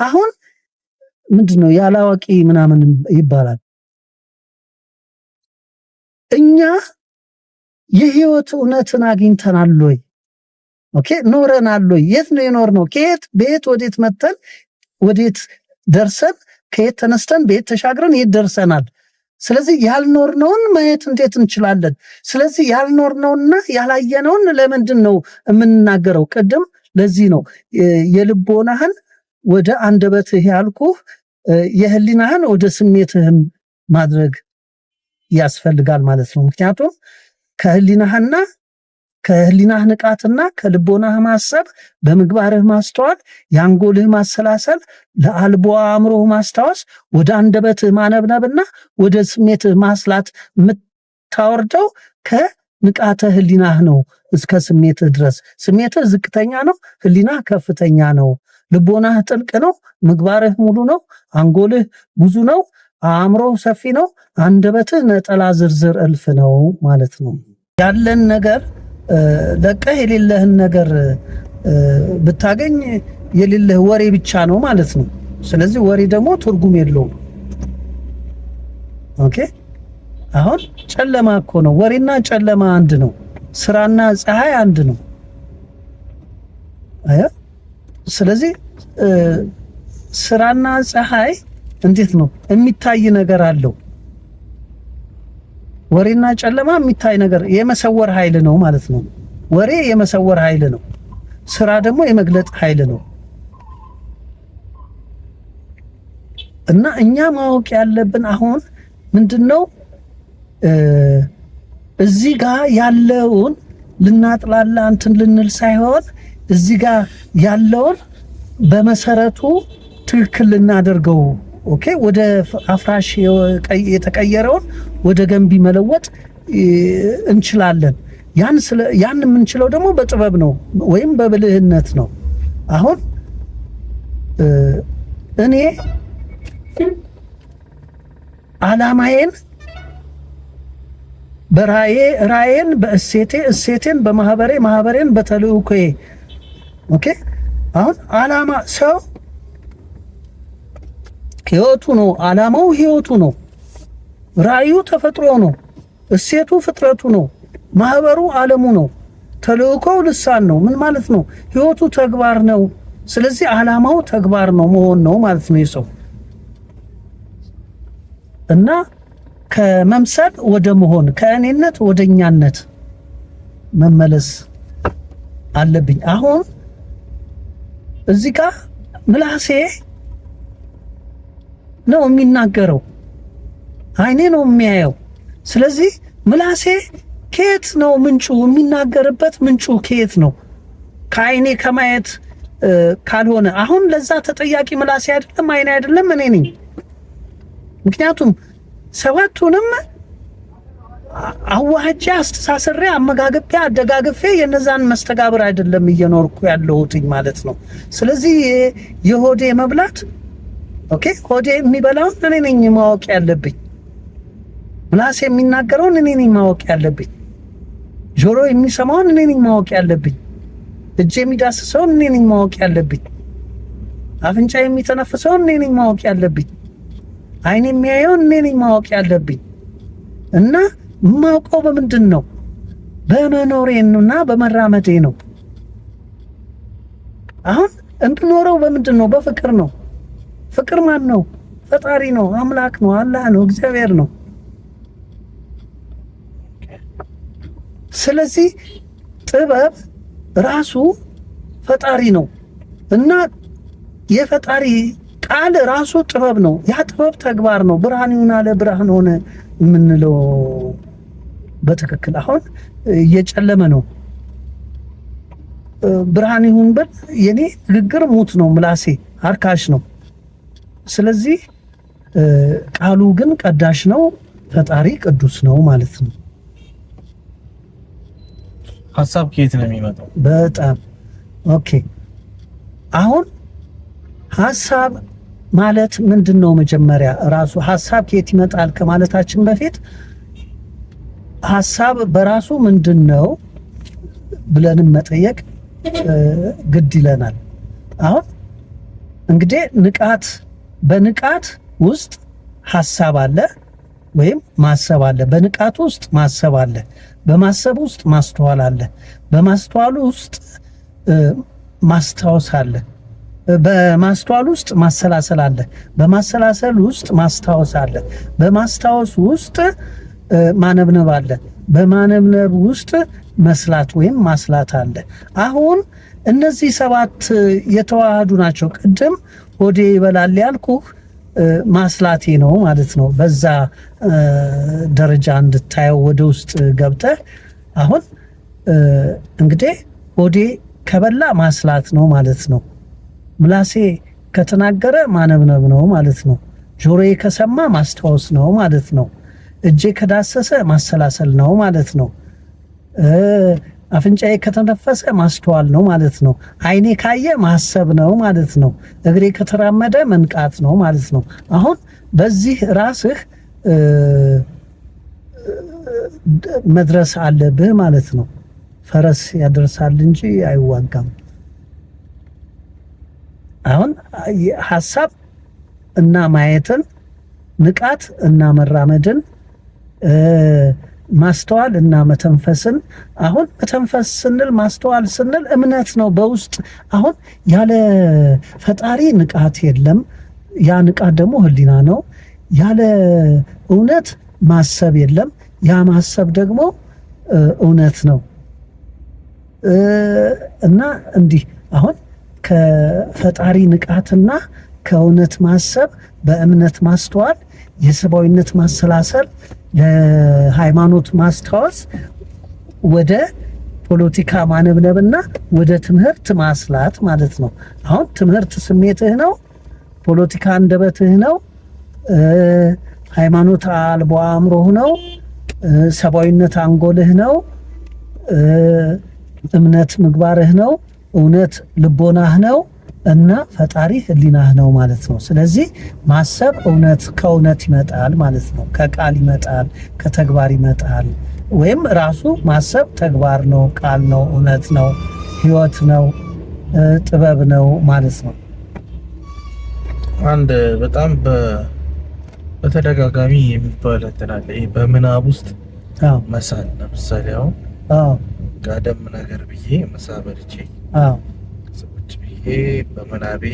አሁን ምንድነው ያላዋቂ ምናምን ይባላል። እኛ የህይወት እውነትን አግኝተናል ወይ? ኦኬ ኖረናል ወይ? የት ነው የኖርነው? ከየት ቤት ወዴት መተን ወዴት ደርሰን ከየት ተነስተን ቤት ተሻግረን የት ደርሰናል? ስለዚህ ያልኖርነውን ማየት እንዴት እንችላለን? ስለዚህ ያልኖርነውና ያላየነውን ለምንድን ነው የምንናገረው? ቅድም ለዚህ ነው የልቦናህን ወደ አንደበትህ ያልኩህ የህሊናህን ወደ ስሜትህም ማድረግ ያስፈልጋል ማለት ነው። ምክንያቱም ከህሊናህ ንቃትና ከልቦናህ ማሰብ በምግባርህ ማስተዋል ያንጎልህ ማሰላሰል ለአልቦ አእምሮህ ማስታወስ ወደ አንደበትህ ማነብነብና ወደ ስሜትህ ማስላት የምታወርደው ከንቃተ ህሊናህ ነው እስከ ስሜትህ ድረስ። ስሜትህ ዝቅተኛ ነው፣ ህሊናህ ከፍተኛ ነው። ልቦናህ ጥልቅ ነው፣ ምግባርህ ሙሉ ነው፣ አንጎልህ ብዙ ነው፣ አእምሮህ ሰፊ ነው፣ አንደበትህ ነጠላ ዝርዝር እልፍ ነው ማለት ነው። ያለን ነገር ለቀህ የሌለህን ነገር ብታገኝ የሌለህ ወሬ ብቻ ነው ማለት ነው። ስለዚህ ወሬ ደግሞ ትርጉም የለውም። ኦኬ አሁን ጨለማ እኮ ነው። ወሬና ጨለማ አንድ ነው። ስራና ፀሐይ አንድ ነው። ስለዚህ ስራና ፀሐይ እንዴት ነው የሚታይ ነገር አለው። ወሬና ጨለማ የሚታይ ነገር የመሰወር ኃይል ነው ማለት ነው። ወሬ የመሰወር ኃይል ነው፣ ስራ ደግሞ የመግለጥ ኃይል ነው። እና እኛ ማወቅ ያለብን አሁን ምንድነው እዚህ ጋር ያለውን ልናጥላላ እንትን ልንል ሳይሆን እዚህ ጋር ያለውን በመሰረቱ ትክክል ልናደርገው ኦኬ ወደ አፍራሽ የተቀየረውን ወደ ገንቢ መለወጥ እንችላለን። ያን የምንችለው ደግሞ በጥበብ ነው ወይም በብልህነት ነው። አሁን እኔ ዓላማዬን ራእዬን በእሴቴን ማህበሬን በተልእኮዬ ኦኬ አሁን ዓላማ ሰው ህይወቱ ነው። ዓላማው ህይወቱ ነው። ራእዩ ተፈጥሮ ነው። እሴቱ ፍጥረቱ ነው። ማህበሩ ዓለሙ ነው። ተልእኮው ልሳን ነው። ምን ማለት ነው? ህይወቱ ተግባር ነው። ስለዚህ ዓላማው ተግባር ነው መሆን ነው ማለት ነው የሰው እና ከመምሰል ወደ መሆን ከእኔነት ወደ እኛነት መመለስ አለብኝ። አሁን እዚህ ጋር ምላሴ ነው የሚናገረው፣ አይኔ ነው የሚያየው። ስለዚህ ምላሴ ከየት ነው ምንጩ? የሚናገርበት ምንጩ ከየት ነው? ከአይኔ ከማየት ካልሆነ አሁን ለዛ ተጠያቂ ምላሴ አይደለም፣ አይኔ አይደለም፣ እኔ ነኝ። ምክንያቱም ሰባቱንም አዋህጄ አስተሳስሬ አመጋግቤ አደጋግፌ የነዛን መስተጋብር አይደለም እየኖርኩ ያለሁትኝ ማለት ነው። ስለዚህ የሆዴ መብላት ኦኬ ሆዴ የሚበላውን እኔ ነኝ ማወቅ ያለብኝ። ምላሴ የሚናገረውን እኔ ነኝ ማወቅ ያለብኝ። ጆሮ የሚሰማውን እኔ ነኝ ማወቅ ያለብኝ። እጄ የሚዳስሰውን እኔ ነኝ ማወቅ ያለብኝ። አፍንጫ የሚተነፍሰውን እኔ ነኝ ማወቅ ያለብኝ። አይን የሚያየውን እኔ ነኝ ማወቅ ያለብኝ። እና ማውቀው በምንድን ነው? በመኖሬና በመራመዴ ነው። አሁን እንድኖረው በምንድን ነው? በፍቅር ነው። ፍቅር ማን ነው? ፈጣሪ ነው፣ አምላክ ነው፣ አላህ ነው፣ እግዚአብሔር ነው። ስለዚህ ጥበብ ራሱ ፈጣሪ ነው እና የፈጣሪ ቃል ራሱ ጥበብ ነው። ያ ጥበብ ተግባር ነው። ብርሃን ይሁን አለ ብርሃን ሆነ የምንለው በትክክል አሁን እየጨለመ ነው። ብርሃን ይሁን ብል የኔ ንግግር ሙት ነው፣ ምላሴ አርካሽ ነው። ስለዚህ ቃሉ ግን ቀዳሽ ነው፣ ፈጣሪ ቅዱስ ነው ማለት ነው። ሐሳብ ከየት ነው የሚመጣው? በጣም ኦኬ። አሁን ሐሳብ ማለት ምንድነው? መጀመሪያ ራሱ ሐሳብ ከየት ይመጣል ከማለታችን በፊት ሐሳብ በራሱ ምንድነው ብለንም መጠየቅ ግድ ይለናል። አሁን እንግዲህ ንቃት በንቃት ውስጥ ሐሳብ አለ ወይም ማሰብ አለ። በንቃት ውስጥ ማሰብ አለ። በማሰብ ውስጥ ማስተዋል አለ። በማስተዋል ውስጥ ማስታወስ አለ። በማስተዋል ውስጥ ማሰላሰል አለ። በማሰላሰል ውስጥ ማስታወስ አለ። በማስታወስ ውስጥ ማነብነብ አለ። በማነብነብ ውስጥ መስላት ወይም ማስላት አለ። አሁን እነዚህ 7 የተዋሃዱ ናቸው። ቅድም ሆዴ ይበላል ያልኩህ ማስላቴ ነው ማለት ነው። በዛ ደረጃ እንድታየው ወደ ውስጥ ገብተህ አሁን እንግዲህ ሆዴ ከበላ ማስላት ነው ማለት ነው። ምላሴ ከተናገረ ማነብነብ ነው ማለት ነው። ጆሮዬ ከሰማ ማስታወስ ነው ማለት ነው። እጄ ከዳሰሰ ማሰላሰል ነው ማለት ነው። አፍንጫዬ ከተነፈሰ ማስተዋል ነው ማለት ነው። ዓይኔ ካየ ማሰብ ነው ማለት ነው። እግሬ ከተራመደ መንቃት ነው ማለት ነው። አሁን በዚህ ራስህ መድረስ አለብህ ማለት ነው። ፈረስ ያደርሳል እንጂ አይዋጋም። አሁን ሐሳብ እና ማየትን፣ ንቃት እና መራመድን፣ ማስተዋል እና መተንፈስን። አሁን መተንፈስ ስንል ማስተዋል ስንል እምነት ነው በውስጥ። አሁን ያለ ፈጣሪ ንቃት የለም። ያ ንቃት ደግሞ ህሊና ነው። ያለ እውነት ማሰብ የለም። ያ ማሰብ ደግሞ እውነት ነው። እና እንዲህ አሁን ከፈጣሪ ንቃትና ከእውነት ማሰብ፣ በእምነት ማስተዋል፣ የሰብአዊነት ማሰላሰል፣ ለሃይማኖት ማስታወስ፣ ወደ ፖለቲካ ማነብነብና ወደ ትምህርት ማስላት ማለት ነው። አሁን ትምህርት ስሜትህ ነው፣ ፖለቲካ አንደበትህ ነው፣ ሃይማኖት አልቦ አእምሮህ ነው፣ ሰብአዊነት አንጎልህ ነው፣ እምነት ምግባርህ ነው፣ እውነት ልቦናህ ነው እና ፈጣሪ ህሊናህ ነው ማለት ነው። ስለዚህ ማሰብ እውነት ከእውነት ይመጣል ማለት ነው። ከቃል ይመጣል፣ ከተግባር ይመጣል። ወይም ራሱ ማሰብ ተግባር ነው፣ ቃል ነው፣ እውነት ነው፣ ህይወት ነው፣ ጥበብ ነው ማለት ነው። አንድ በጣም በተደጋጋሚ የሚባል እንትን አለ። ይሄ በምናብ ውስጥ መሳል። ለምሳሌ አሁን ጋደም ነገር ብዬ ምሳ በልቼ ሰዎች ብዬ በምናቤ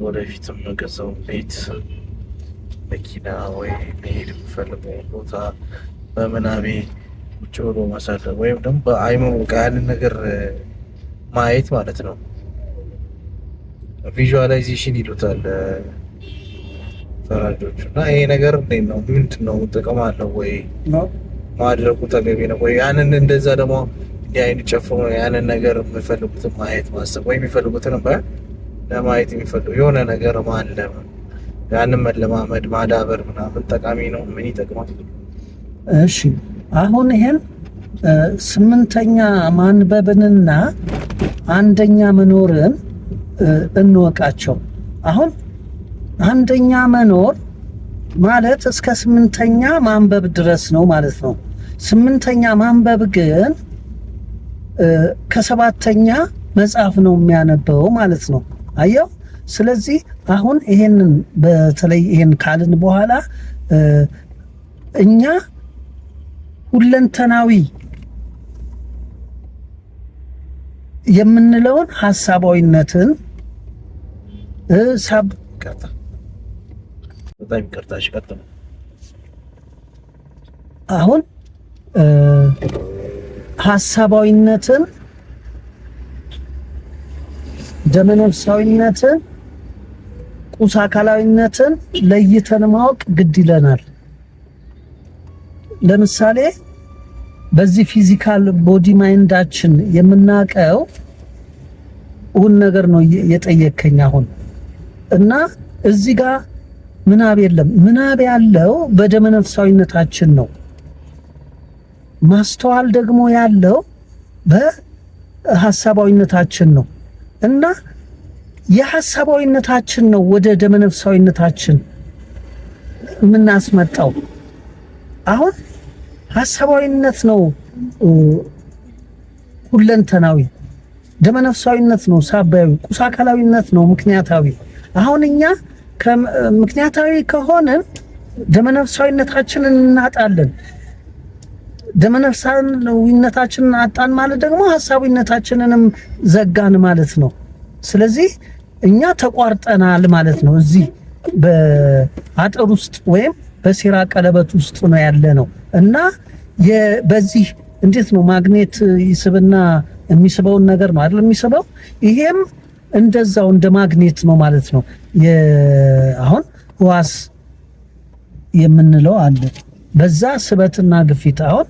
ወደፊትም ገዛው ቤት፣ መኪና ወይ መሄድ የምፈልገው ቦታ በምናቤ ቁጭ ብሎ ማሳለፍ ወይም ደግሞ በአይምሮ ያንን ነገር ማየት ማለት ነው። ቪዥዋላይዜሽን ይሉታል ፈረንጆቹ። እና ይሄ ነገር እንዴት ነው? ምንድን ነው? ጥቅም አለው ወይ? ማድረጉ ተገቢ ነው ወይ? ያንን እንደዛ ደግሞ እንዲህ አይነት ጨፍኖ ያንን ነገር የሚፈልጉትን ማየት ማሰብ ወይ የሚፈልጉትን ለማየት የሚፈልጉ የሆነ ነገር ማለም ያንን መለማመድ ማዳበር ምናምን ጠቃሚ ነው። ምን ይጠቅማል? እሺ አሁን ይሄን 8ኛ ማንበብንና አንደኛ መኖርን እንወቃቸው። አሁን አንደኛ መኖር ማለት እስከ 8ኛ ማንበብ ድረስ ነው ማለት ነው። 8ኛ ማንበብ ግን ከ7ኛ መጽሐፍ ነው የሚያነበው ማለት ነው። አየው። ስለዚህ አሁን ይሄንን በተለይ ይሄን ካልን በኋላ እኛ ሁለንተናዊ የምንለውን ሐሳባዊነትን በጣም ይቅርታሽ ቀጥታ አሁን ሐሳባዊነትን፣ ደመነፍሳዊነትን፣ ቁስ አካላዊነትን ለይተን ማወቅ ግድ ይለናል። ለምሳሌ በዚህ ፊዚካል ቦዲ ማይንዳችን የምናቀው ሁሉ ነገር ነው የጠየከኝ አሁን። እና እዚህ ጋር ምናብ የለም። ምናብ ያለው በደመነፍሳዊነታችን ነው። ማስተዋል ደግሞ ያለው በሐሳባዊነታችን ነው። እና የሐሳባዊነታችን ነው ወደ ደመነፍሳዊነታችን የምናስመጣው። አሁን ሐሳባዊነት ነው ሁለንተናዊ። ደመነፍሳዊነት ነው ሳባዊ፣ ቁስ አካላዊነት ነው ምክንያታዊ። አሁን እኛ ምክንያታዊ ከሆነ ደመነፍሳዊነታችንን እናጣለን። ደመነፍሳዊነታችንን አጣን ማለት ደግሞ ሐሳባዊነታችንንም ዘጋን ማለት ነው። ስለዚህ እኛ ተቋርጠናል ማለት ነው። እዚህ በአጥር ውስጥ ወይም በሴራ ቀለበት ውስጥ ነው ያለ ነው እና በዚህ እንዴት ነው ማግኔት ይስብና የሚስበውን ነገር ነው አይደል የሚስበው። ይሄም እንደዛው እንደ ማግኔት ነው ማለት ነው። አሁን ሕዋስ የምንለው አለ። በዛ ስበትና ግፊት አሁን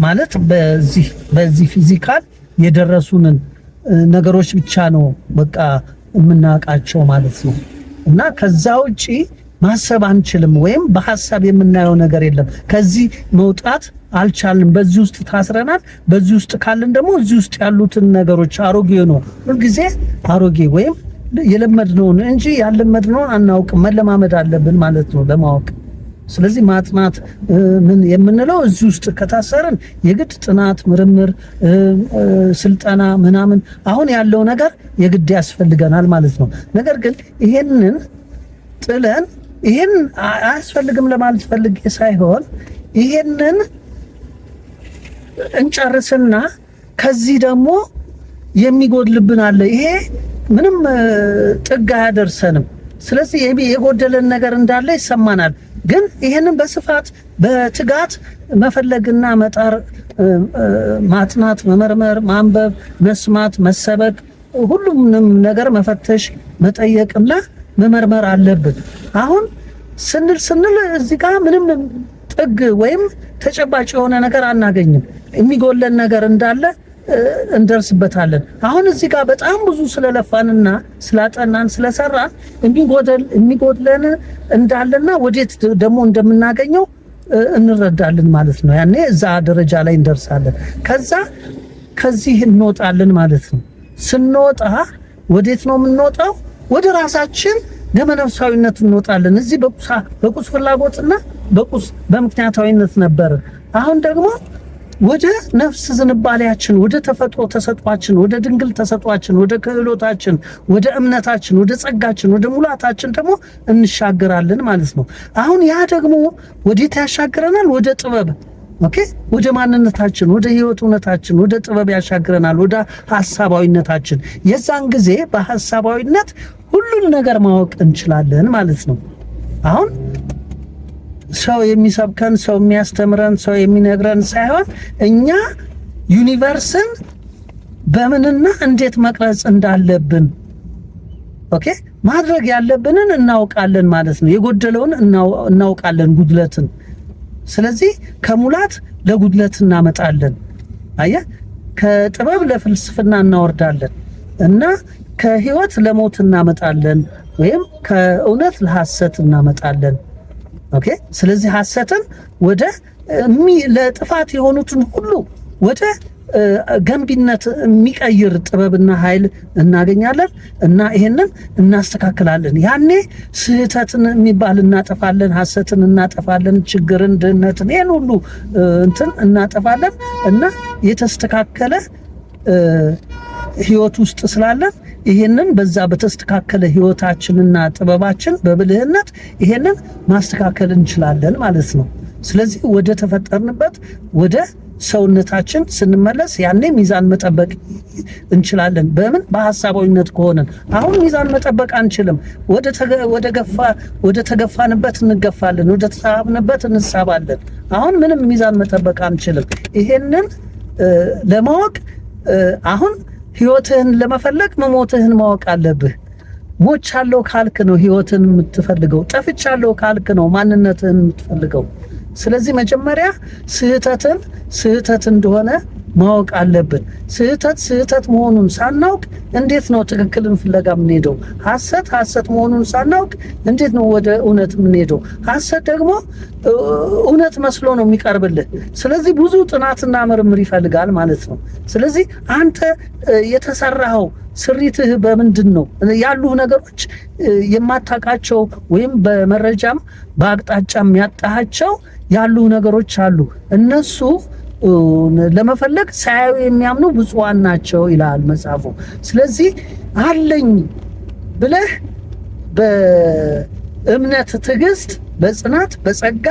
ማለት በዚህ ፊዚካል የደረሱንን ነገሮች ብቻ ነው በቃ የምናውቃቸው ማለት ነው። እና ከዛ ውጪ ማሰብ አንችልም፣ ወይም በሐሳብ የምናየው ነገር የለም። ከዚህ መውጣት አልቻልንም። በዚህ ውስጥ ታስረናል። በዚህ ውስጥ ካልን ደግሞ እዚህ ውስጥ ያሉትን ነገሮች አሮጌ ነው ሁልጊዜ አሮጌ ወይም የለመድነውን እንጂ ያለመድነውን አናውቅም። መለማመድ አለብን ማለት ነው ለማወቅ። ስለዚህ ማጥናት ምን የምንለው እዚህ ውስጥ ከታሰረን የግድ ጥናት፣ ምርምር፣ ስልጠና ምናምን አሁን ያለው ነገር የግድ ያስፈልገናል ማለት ነው። ነገር ግን ይሄንን ጥለን ይሄን አያስፈልግም ለማለት ፈልጌ ሳይሆን ይሄንን እንጨርስና ከዚህ ደግሞ የሚጎድልብን አለ። ይሄ ምንም ጥግ አያደርሰንም። ስለዚህ የጎደለን ነገር እንዳለ ይሰማናል። ግን ይሄንን በስፋት በትጋት መፈለግና መጣር፣ ማጥናት፣ መመርመር፣ ማንበብ፣ መስማት፣ መሰበክ፣ ሁሉንም ነገር መፈተሽ፣ መጠየቅና መመርመር አለብን። አሁን ስንል እዚህ ጋር ምንም ጥግ ወይም ተጨባጭ የሆነ ነገር አናገኝም። የሚጎለን ነገር እንዳለ እንደርስበታለን። አሁን እዚህ ጋር በጣም ብዙ ስለለፋንና ስላጠናን ስለሰራን የሚጎድለን እንዳለና ወዴት ደግሞ እንደምናገኘው እንረዳለን ማለት ነው። ያኔ እዛ ደረጃ ላይ እንደርሳለን። ከዚህ እንወጣለን ማለት ነው። ስንወጣ ወዴት ነው የምንወጣው? ወደ ራሳችን ደመነፍሳዊነት እንወጣለን። እዚህ በቁስ ፍላጎትና በምክንያታዊነት ነበር። አሁን ደግሞ ወደ ነፍስ ዝንባሌያችን፣ ወደ ተፈጥሮ ተሰጧችን፣ ወደ ድንግል ተሰጧችን፣ ወደ ክህሎታችን፣ ወደ እምነታችን፣ ወደ ጸጋችን፣ ወደ ሙላታችን ደግሞ እንሻገራለን ማለት ነው። አሁን ያ ደግሞ ወዴት ያሻግረናል? ወደ ጥበብ። ኦኬ፣ ወደ ማንነታችን፣ ወደ ህይወት እውነታችን፣ ወደ ጥበብ ያሻግረናል፣ ወደ ሐሳባዊነታችን። የዛን ጊዜ በሐሳባዊነት ሁሉን ነገር ማወቅ እንችላለን ማለት ነው። አሁን ሰው የሚሰብከን፣ ሰው የሚያስተምረን፣ ሰው የሚነግረን ሳይሆን እኛ ዩኒቨርስን በምንና እንዴት መቅረጽ እንዳለብን ኦኬ ማድረግ ያለብንን እናውቃለን ማለት ነው። የጎደለውን እናውቃለን፣ ጉድለትን። ስለዚህ ከሙላት ለጉድለት እናመጣለን። አየህ፣ ከጥበብ ለፍልስፍና እናወርዳለን እና ከህይወት ለሞት እናመጣለን፣ ወይም ከእውነት ለሐሰት እናመጣለን። ኦኬ። ስለዚህ ሐሰትን ወደ ለጥፋት የሆኑትን ሁሉ ወደ ገንቢነት የሚቀይር ጥበብና ኃይል እናገኛለን እና ይሄንን እናስተካክላለን። ያኔ ስህተትን የሚባል እናጠፋለን፣ ሐሰትን እናጠፋለን፣ ችግርን፣ ድህነትን፣ ይሄን ሁሉ እናጠፋለን እና የተስተካከለ ህይወት ውስጥ ስላለን ይሄንን በዛ በተስተካከለ ህይወታችንና ጥበባችን በብልህነት ይሄንን ማስተካከል እንችላለን ማለት ነው። ስለዚህ ወደ ተፈጠርንበት ወደ ሰውነታችን ስንመለስ ያኔ ሚዛን መጠበቅ እንችላለን። በምን? በሐሳባዊነት ከሆነን። አሁን ሚዛን መጠበቅ አንችልም። ወደ ተገፋንበት እንገፋለን፣ ወደ ተሳብንበት እንሳባለን። አሁን ምንም ሚዛን መጠበቅ አንችልም። ይሄንን ለማወቅ አሁን ህይወትህን ለመፈለግ መሞትህን ማወቅ አለብህ። ሞቻለሁ ካልክ ነው ህይወትን የምትፈልገው። ጠፍቻለሁ ካልክ ነው ማንነትህን የምትፈልገው። ስለዚህ መጀመሪያ ስህተት እንደሆነ ማወቅ አለብን። ስህተት መሆኑን ሳናውቅ እንዴት ነው ትክክልን ፍለጋ የምንሄደው? ሐሰት መሆኑን ሳናውቅ እንዴት ነው ወደ እውነት የምንሄደው? ሐሰት ደግሞ እውነት መስሎ ነው የሚቀርብልህ። ስለዚህ ብዙ ጥናትና ምርምር ይፈልጋል ማለት ነው። ስለዚህ አንተ የተሰራኸው ስሪትህ በምንድን ነው? ያሉ ነገሮች የማታውቃቸው ወይም በመረጃም በአቅጣጫም ያጣሃቸው ያሉ ነገሮች አሉ። እነሱ ለመፈለግ ሳያዩ የሚያምኑ ብፁዓን ናቸው ይላል መጽሐፉ። ስለዚህ አለኝ ብለህ በእምነት ትዕግስት፣ በጽናት በጸጋ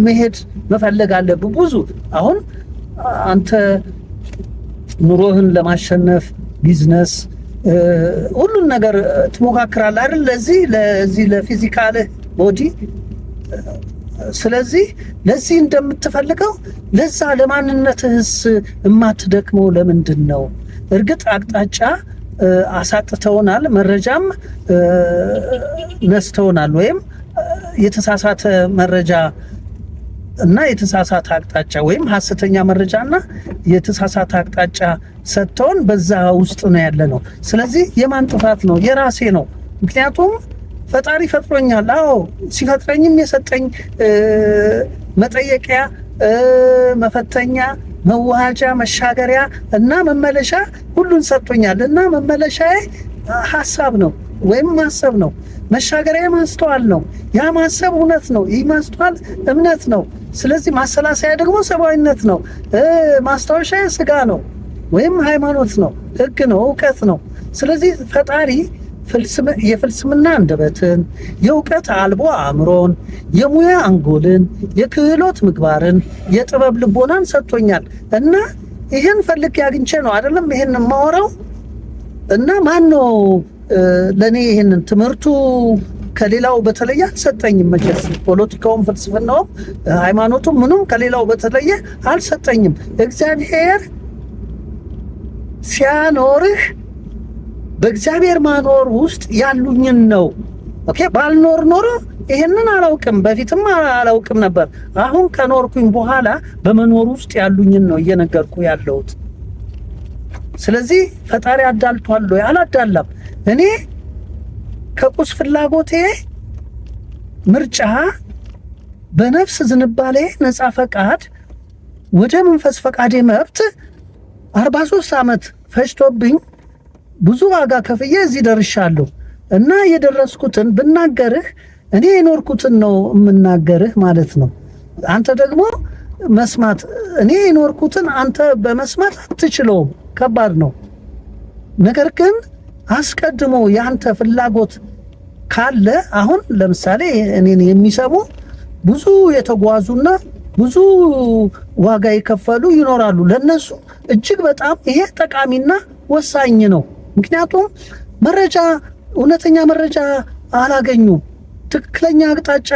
መሄድ መፈለግ አለብህ። ብዙ አሁን አንተ ኑሮህን ለማሸነፍ ቢዝነስ ሁሉን ነገር ትሞካክራለህ አይደል? ለዚህ ለፊዚካል ቦዲ። ስለዚህ ለዚህ እንደምትፈልገው ለዛ ለማንነትህስ የማትደክመው ለምንድን ነው? እርግጥ አቅጣጫ አሳጥተውናል፣ መረጃም ነስተውናል፣ ወይም የተሳሳተ መረጃ እና የተሳሳተ አቅጣጫ ወይም ሐሰተኛ መረጃና የተሳሳተ አቅጣጫ ሰጥተውን በዛ ውስጥ ነው ያለ ነው። ስለዚህ የማን ጥፋት ነው? የራሴ ነው። ምክንያቱም ፈጣሪ ፈጥሮኛል። አዎ ሲፈጥረኝም የሰጠኝ መጠየቂያ፣ መፈተኛ፣ መዋሃጃ፣ መሻገሪያ እና መመለሻ ሁሉን ሰጥቶኛል እና መመለሻዬ ሐሳብ ነው ወይም ማሰብ ነው። መሻገሪያ ማስተዋል ነው። ያ ማሰብ እውነት ነው። ይህ ማስተዋል እምነት ነው። ስለዚህ ማሰላሰያ ደግሞ ሰብአዊነት ነው። ማስታወሻ ስጋ ነው ወይም ሃይማኖት ነው፣ ሕግ ነው፣ እውቀት ነው። ስለዚህ ፈጣሪ የፍልስምና አንደበትን፣ የእውቀት አልቦ አእምሮን፣ የሙያ አንጎልን፣ የክህሎት ምግባርን፣ የጥበብ ልቦናን ሰጥቶኛል እና ይህን ፈልጌ አግኝቼ ነው አይደለም ይህን የማወራው። እና ማን ነው ለእኔ ይህንን ትምህርቱ ከሌላው በተለየ አልሰጠኝም። መቼስ ፖለቲካውም ፍልስፍናውም ሃይማኖቱም ምኑም ከሌላው በተለየ አልሰጠኝም። እግዚአብሔር ሲያኖርህ በእግዚአብሔር ማኖር ውስጥ ያሉኝን ነው። ኦኬ ባልኖር ኖሮ ይሄንን አላውቅም፣ በፊትም አላውቅም ነበር። አሁን ከኖርኩኝ በኋላ በመኖር ውስጥ ያሉኝን ነው እየነገርኩ ያለሁት። ስለዚህ ፈጣሪ አዳልቷል ወይ? አላዳላም። እኔ ከቁስ ፍላጎቴ ምርጫ በነፍስ ዝንባሌ ነፃ ፈቃድ ወደ መንፈስ ፈቃዴ መብት 43 ዓመት ፈጅቶብኝ ብዙ ዋጋ ከፍዬ እዚህ ደርሻለሁ እና የደረስኩትን ብናገርህ እኔ የኖርኩትን ነው የምናገርህ ማለት ነው። አንተ ደግሞ መስማት እኔ የኖርኩትን አንተ በመስማት አትችለውም፣ ከባድ ነው። ነገር ግን አስቀድሞ የአንተ ፍላጎት ካለ አሁን ለምሳሌ እኔን የሚሰሙ ብዙ የተጓዙና ብዙ ዋጋ የከፈሉ ይኖራሉ። ለነሱ እጅግ በጣም ይሄ ጠቃሚና ወሳኝ ነው። ምክንያቱም መረጃ እውነተኛ መረጃ አላገኙም። ትክክለኛ አቅጣጫ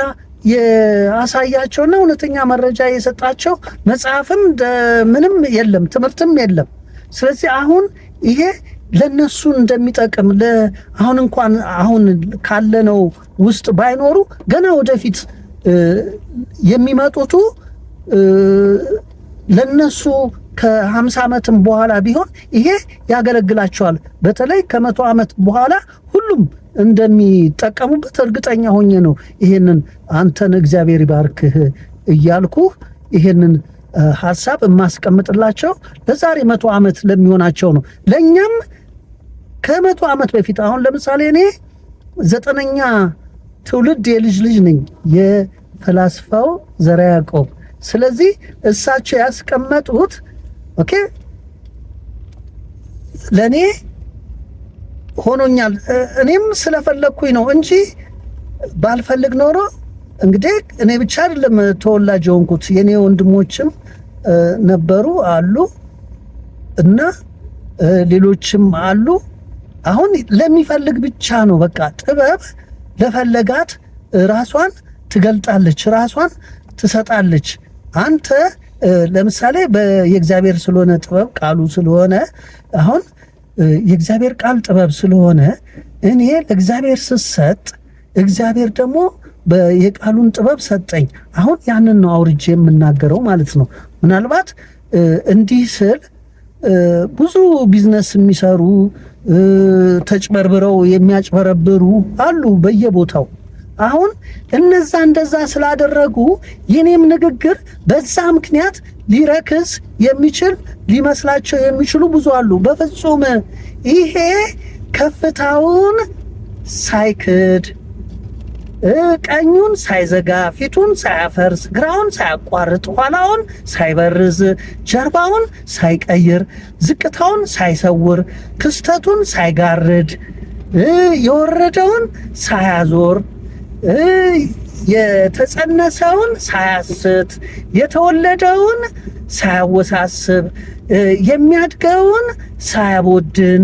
የአሳያቸውና እውነተኛ መረጃ የሰጣቸው መጽሐፍም ምንም የለም፣ ትምህርትም የለም። ስለዚህ አሁን ይሄ ለነሱ እንደሚጠቅም አሁን እንኳን አሁን ካለነው ውስጥ ባይኖሩ ገና ወደፊት የሚመጡቱ ለነሱ ከ50 ዓመትም በኋላ ቢሆን ይሄ ያገለግላቸዋል። በተለይ ከ100 ዓመት በኋላ ሁሉም እንደሚጠቀሙበት እርግጠኛ ሆኜ ነው ይሄንን አንተን እግዚአብሔር ይባርክህ እያልኩ ይሄንን ሐሳብ የማስቀምጥላቸው ለዛሬ 100 ዓመት ለሚሆናቸው ነው። ለኛም ከ100 ዓመት በፊት አሁን ለምሳሌ እኔ 9ኛ ትውልድ የልጅ ልጅ ነኝ የፈላስፋው ዘርዓ ያዕቆብ። ስለዚህ እሳቸው ያስቀመጡት ኦኬ ለኔ ሆኖኛል። እኔም ስለፈለኩኝ ነው እንጂ ባልፈልግ ኖሮ እንግዲህ እኔ ብቻ አይደለም ተወላጅ ሆንኩት፣ የኔ ወንድሞችም ነበሩ አሉ እና ሌሎችም አሉ። አሁን ለሚፈልግ ብቻ ነው በቃ ጥበብ ለፈለጋት ራሷን ትገልጣለች፣ ራሷን ትሰጣለች። አንተ ለምሳሌ የእግዚአብሔር ስለሆነ ጥበብ ቃሉ ስለሆነ አሁን የእግዚአብሔር ቃል ጥበብ ስለሆነ እኔ ለእግዚአብሔር ስሰጥ እግዚአብሔር ደግሞ የቃሉን ጥበብ ሰጠኝ። አሁን ያንን ነው አውርጄ የምናገረው ማለት ነው። ምናልባት እንዲህ ስል ብዙ ቢዝነስ የሚሰሩ ተጭበርብረው የሚያጭበረብሩ አሉ በየቦታው። አሁን እነዛ እንደዛ ስላደረጉ የኔም ንግግር በዛ ምክንያት ሊረክስ የሚችል ሊመስላቸው የሚችሉ ብዙ አሉ። በፍጹም ይሄ ከፍታውን ሳይክድ ቀኙን ሳይዘጋ ፊቱን ሳያፈርስ ግራውን ሳያቋርጥ ኋላውን ሳይበርዝ ጀርባውን ሳይቀይር ዝቅታውን ሳይሰውር ክስተቱን ሳይጋርድ የወረደውን ሳያዞር የተጸነሰውን ሳያስት የተወለደውን ሳያወሳስብ የሚያድገውን ሳያቦድን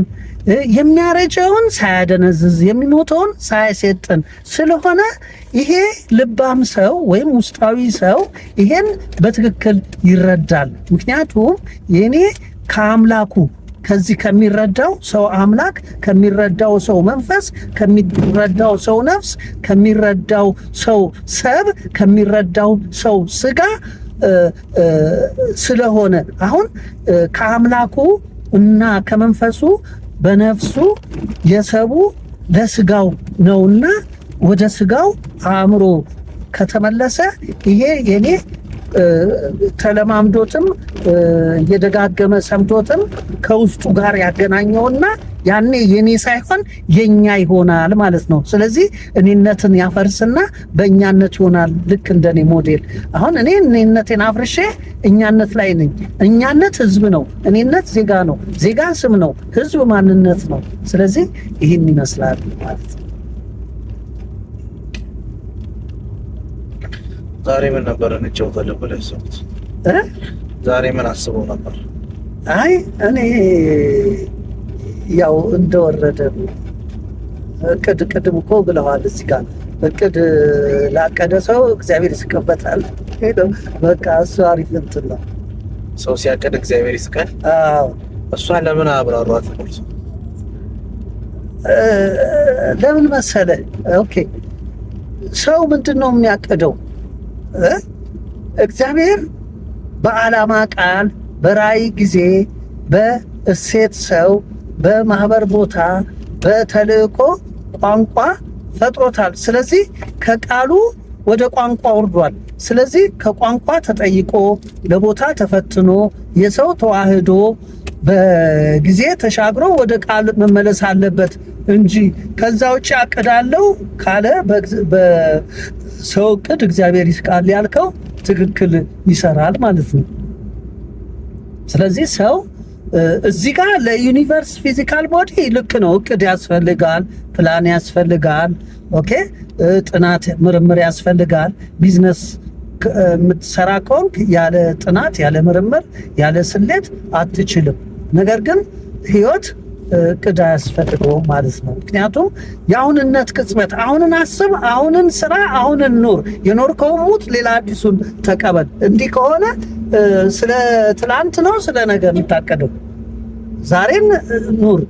የሚያረጀውን ሳያደነዝዝ የሚሞተውን ሳያሰጥን ስለሆነ ይሄ ልባም ሰው ወይም ውስጣዊ ሰው ይሄን በትክክል ይረዳል። ምክንያቱም የኔ ከአምላኩ ከዚህ ከሚረዳው ሰው አምላክ ከሚረዳው ሰው መንፈስ ከሚረዳው ሰው ነፍስ ከሚረዳው ሰው ሰብ ከሚረዳው ሰው ስጋ ስለሆነ አሁን ከአምላኩ እና ከመንፈሱ በነፍሱ የሰቡ ለስጋው ነውና ወደ ስጋው አእምሮ ከተመለሰ ይሄ የኔ ተለማምዶትም እየደጋገመ ሰምቶትም ከውስጡ ጋር ያገናኘውና ያኔ የኔ ሳይሆን የኛ ይሆናል ማለት ነው። ስለዚህ እኔነትን ያፈርስና በእኛነት ይሆናል። ልክ እንደኔ ሞዴል አሁን እኔ እኔነቴን አፍርሼ እኛነት ላይ ነኝ። እኛነት ህዝብ ነው፣ እኔነት ዜጋ ነው፣ ዜጋ ስም ነው፣ ህዝብ ማንነት ነው። ስለዚህ ይህን ይመስላል ማለት ነው። ዛሬ ምን ነበር እንጫወታለን ብለህ ያሰብኩት? ዛሬ ምን አስበው ነበር? አይ እኔ ያው እንደወረደ ቅድም እኮ ብለዋል እዚህ ጋር እቅድ ላቀደ ሰው እግዚአብሔር ይስቅበታል። በቃ እሱ አሪፍ እንትን ነው። ሰው ሲያቀድ እግዚአብሔር ይስቃል። አዎ እሷን ለምን አብራሯት? ለምን መሰለ? ኦኬ ሰው ምንድን ነው የሚያቅደው? እግዚአብሔር በዓላማ ቃል በራእይ ጊዜ በእሴት ሰው በማህበር ቦታ በተልእኮ ቋንቋ ፈጥሮታል። ስለዚህ ከቃሉ ወደ ቋንቋ ወርዷል። ስለዚህ ከቋንቋ ተጠይቆ ለቦታ ተፈትኖ የሰው ተዋህዶ በጊዜ ተሻግሮ ወደ ቃል መመለስ አለበት እንጂ ከዛ ውጭ አቅዳለው ካለ በሰው እቅድ እግዚአብሔር ይስቃል ያልከው ትክክል ይሰራል ማለት ነው። ስለዚህ ሰው እዚህ ጋር ለዩኒቨርስ ፊዚካል ቦዲ ልክ ነው። እቅድ ያስፈልጋል፣ ፕላን ያስፈልጋል፣ ኦኬ ጥናት ምርምር ያስፈልጋል። ቢዝነስ የምትሰራ ከሆንክ ያለ ጥናት ያለ ምርምር ያለ ስሌት አትችልም። ነገር ግን ህይወት እቅድ አያስፈልገውም ማለት ነው። ምክንያቱም የአሁንነት ቅጽበት አሁንን አስብ፣ አሁንን ስራ፣ አሁንን ኑር። የኖርከውን ሙት፣ ሌላ አዲሱን ተቀበል። እንዲህ ከሆነ ስለ ትላንት ነው ስለ ነገ የምታቀደው። ዛሬን ኑር።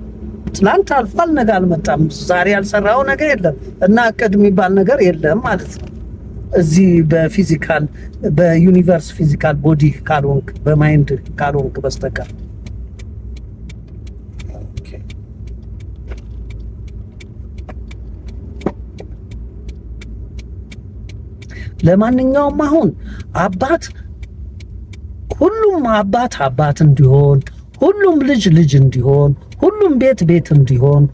ትላንት አልፏል፣ ነገ አልመጣም። ዛሬ ያልሰራው ነገ የለም እና እቅድ የሚባል ነገር የለም ማለት ነው። እዚህ በፊዚካል በዩኒቨርስ ፊዚካል ቦዲ ካልሆንክ በማይንድ ካልሆንክ በስተቀር ለማንኛውም አሁን አባት ሁሉም አባት እንዲሆን፣ ሁሉም ልጅ እንዲሆን፣ ሁሉም ቤት እንዲሆን፣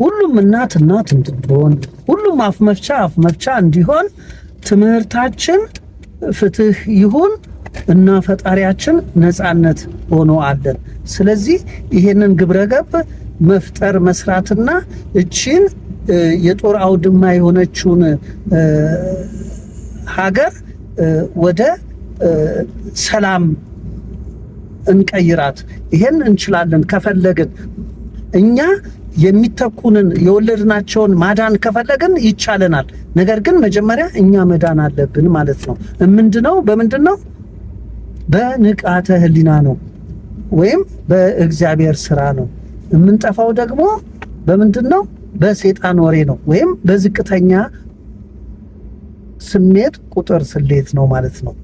ሁሉም እናት እንድትሆን፣ ሁሉም አፍ መፍቻ እንዲሆን ትምህርታችን ፍትህ ይሁን እና ፈጣሪያችን ነፃነት ሆኖ አለን። ስለዚህ ይሄንን ግብረገብ መፍጠር መስራትና እቺን የጦር አውድማ የሆነችውን ሀገር ወደ ሰላም እንቀይራት። ይሄን እንችላለን ከፈለግን። እኛ የሚተኩንን የወለድናቸውን ማዳን ከፈለግን ይቻለናል። ነገር ግን መጀመሪያ እኛ መዳን አለብን ማለት ነው። በምንድነው? በንቃተ ህሊና ነው ወይም በእግዚአብሔር ስራ ነው። የምንጠፋው ደግሞ በምንድነው? በሰይጣን ወሬ ነው ወይም በዝቅተኛ ስሜት ቁጥር ስሌት ነው ማለት ነው።